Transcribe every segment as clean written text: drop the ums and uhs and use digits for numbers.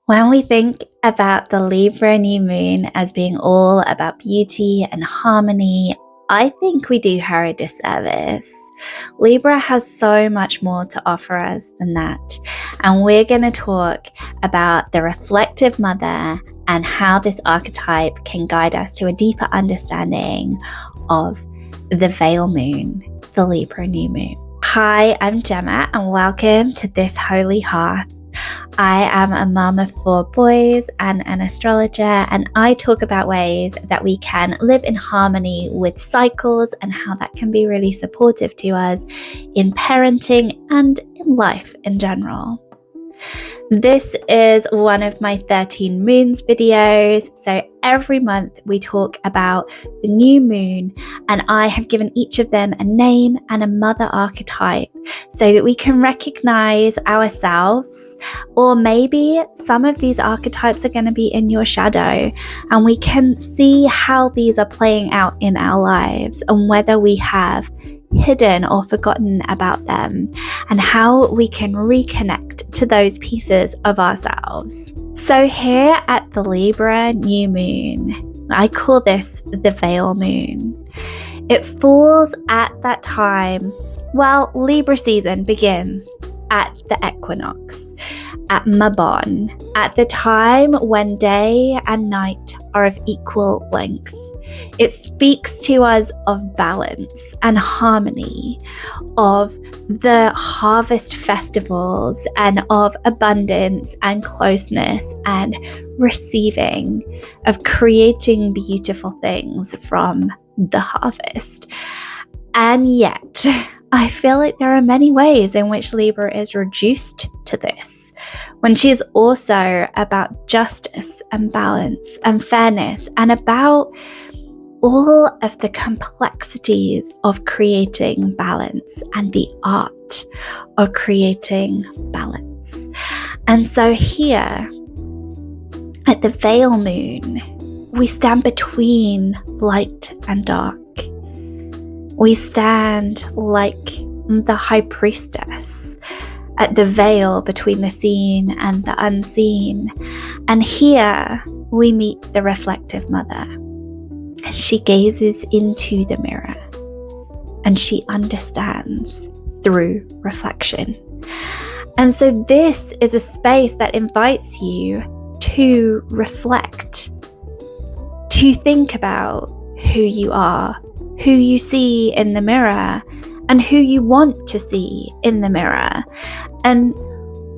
When we think about the Libra New Moon as being all about beauty and harmony, I think we do her a disservice. Libra has so much more to offer us than that, and we're going to talk about the reflective mother and how this archetype can guide us to a deeper understanding of the Veil Moon, the Libra New Moon. Hi, I'm Gemma, and welcome to this holy hearth. I am a mum of 4 boys and an astrologer, and I talk about ways that we can live in harmony with cycles and how that can be really supportive to us in parenting and in life in general. This is one of my 13 moons videos, so every month we talk about the new moon, and I have given each of them a name and a mother archetype so that we can recognize ourselves, or maybe some of these archetypes are going to be in your shadow, and we can see how these are playing out in our lives and whether we have hidden or forgotten about them, and how we can reconnect to those pieces of ourselves. So here at the Libra New Moon, I call this the Veil Moon. It falls at that time, well, Libra season begins at the equinox, at Mabon, at the time when day and night are of equal length. It speaks to us of balance and harmony, of the harvest festivals, and of abundance and closeness and receiving, of creating beautiful things from the harvest. And yet, I feel like there are many ways in which Libra is reduced to this, when she is also about justice and balance and fairness, and about all of the complexities of creating balance and the art of creating balance. And so here at the Veil Moon, we stand between light and dark. We stand like the High Priestess at the veil between the seen and the unseen. And here we meet the reflective mother. She gazes into the mirror and she understands through reflection. And so this is a space that invites you to reflect, to think about who you are, who you see in the mirror, and who you want to see in the mirror. And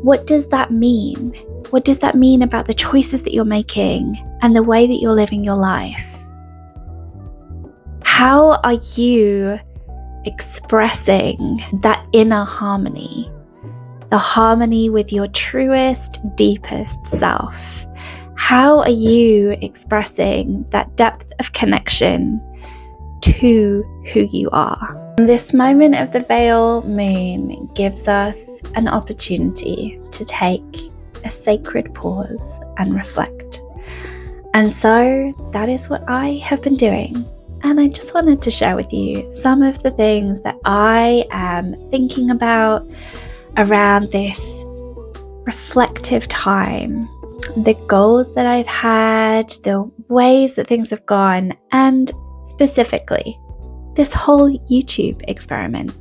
what does that mean? What does that mean about the choices that you're making and the way that you're living your life? How are you expressing that inner harmony, the harmony with your truest, deepest self? How are you expressing that depth of connection to who you are? This moment of the Veil Moon gives us an opportunity to take a sacred pause and reflect. And so that is what I have been doing. And I just wanted to share with you some of the things that I am thinking about around this reflective time, the goals that I've had, the ways that things have gone, and specifically this whole YouTube experiment.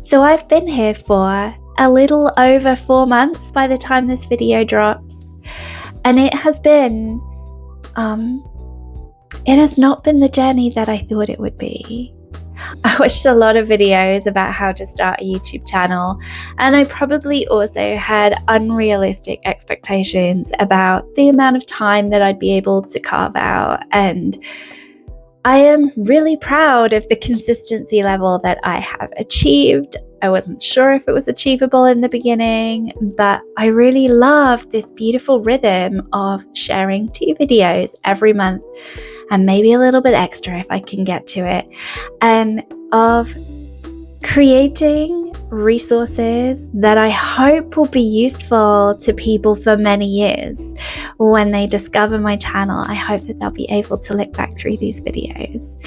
So I've been here for a little over 4 months by the time this video drops, and it has been it has not been the journey that I thought it would be. I watched a lot of videos about how to start a YouTube channel, and I probably also had unrealistic expectations about the amount of time that I'd be able to carve out. And I am really proud of the consistency level that I have achieved. I wasn't sure if it was achievable in the beginning, but I really love this beautiful rhythm of sharing 2 videos every month, and maybe a little bit extra if I can get to it, and of creating resources that I hope will be useful to people for many years. When they discover my channel, I hope that they'll be able to look back through these videos.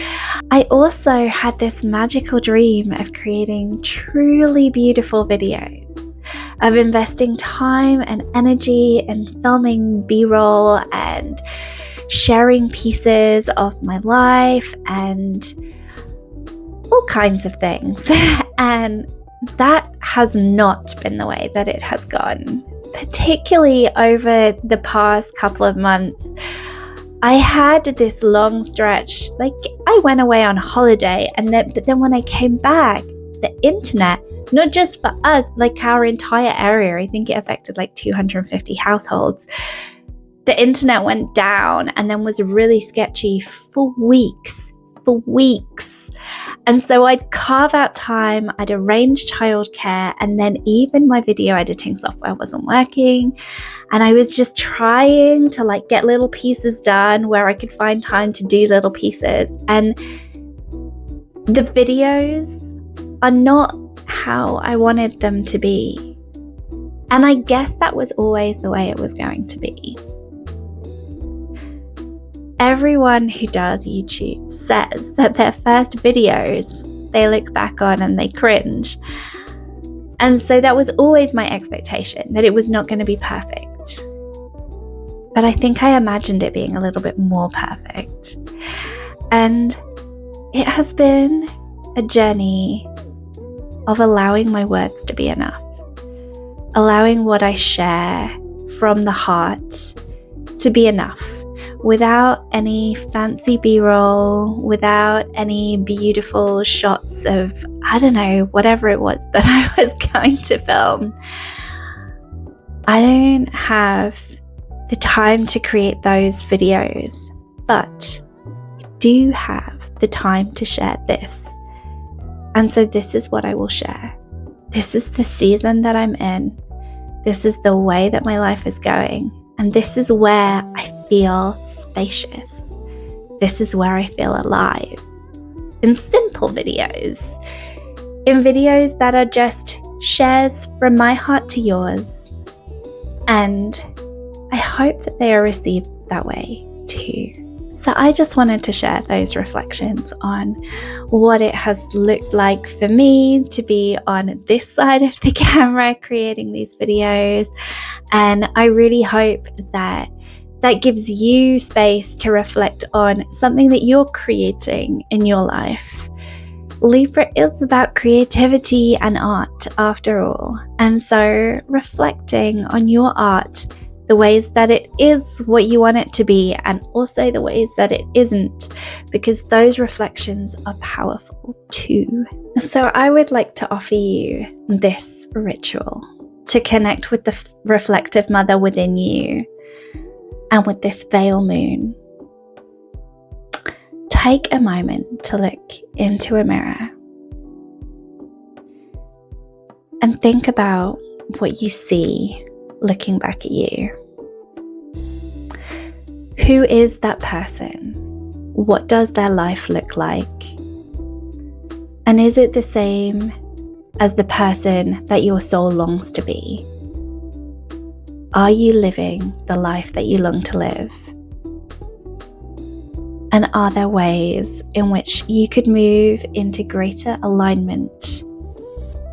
I also had this magical dream of creating truly beautiful videos of investing time and energy in filming B-roll and sharing pieces of my life and all kinds of things. And that has not been the way that it has gone. Particularly over the past couple of months, I had this long stretch, like I went away on holiday, but then when I came back, the internet, not just for us, like our entire area, I think it affected like 250 households. The internet went down and then was really sketchy for weeks. And so I'd carve out time, I'd arrange childcare, and then even my video editing software wasn't working. And I was just trying to like get little pieces done where I could find time to do little pieces. And the videos are not how I wanted them to be. And I guess that was always the way it was going to be. Everyone who does YouTube says that their first videos they look back on and they cringe. And so that was always my expectation, that it was not going to be perfect. But I think I imagined it being a little bit more perfect. And it has been a journey of allowing my words to be enough. Allowing what I share from the heart to be enough. Without any fancy B-roll, without any beautiful shots of, I don't know, whatever it was that I was going to film. I don't have the time to create those videos, but I do have the time to share this. And so this is what I will share. This is the season that I'm in. This is the way that my life is going. And this is where I feel spacious. This is where I feel alive. In simple videos. In videos that are just shares from my heart to yours. And I hope that they are received that way too. So I just wanted to share those reflections on what it has looked like for me to be on this side of the camera creating these videos. And I really hope that that gives you space to reflect on something that you're creating in your life. Libra is about creativity and art after all. And so reflecting on your art, the ways that it is what you want it to be, and also the ways that it isn't, because those reflections are powerful too. So I would like to offer you this ritual to connect with the reflective mother within you and with this veil moon. Take a moment to look into a mirror and think about what you see looking back at you. Who is that person? What does their life look like? And is it the same as the person that your soul longs to be? Are you living the life that you long to live? And are there ways in which you could move into greater alignment,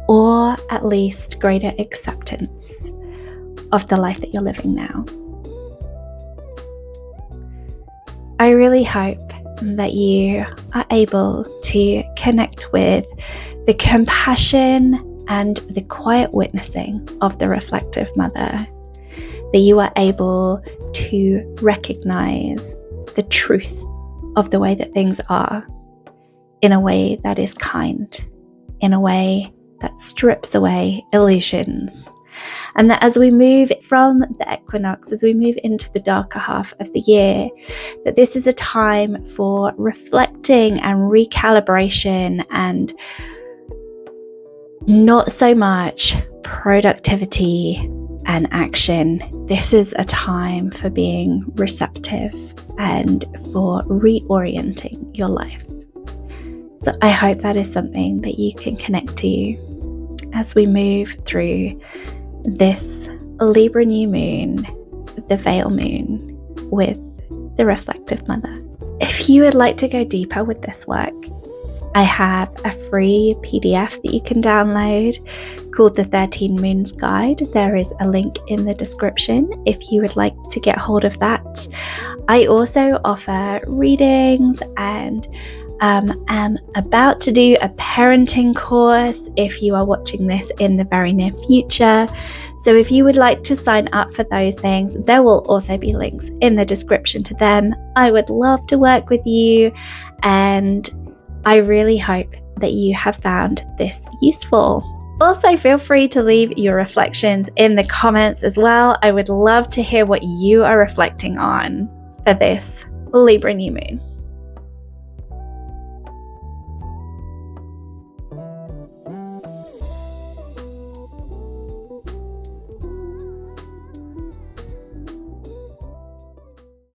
or at least greater acceptance of the life that you're living now? I really hope that you are able to connect with the compassion and the quiet witnessing of the reflective mother, that you are able to recognize the truth of the way that things are in a way that is kind, in a way that strips away illusions. And that as we move from the equinox, as we move into the darker half of the year, that this is a time for reflecting and recalibration and not so much productivity and action. This is a time for being receptive and for reorienting your life. So I hope that is something that you can connect to as we move through this Libra New Moon, the Veil Moon, with the Reflective Mother. If you would like to go deeper with this work, I have a free PDF that you can download called the 13 Moons Guide. There is a link in the description if you would like to get hold of that. I also offer readings and am about to do a parenting course if you are watching this in the very near future. So if you would like to sign up for those things, there will also be links in the description to them. I would love to work with you, and I really hope that you have found this useful. Also, feel free to leave your reflections in the comments as well. I would love to hear what you are reflecting on for this Libra New Moon.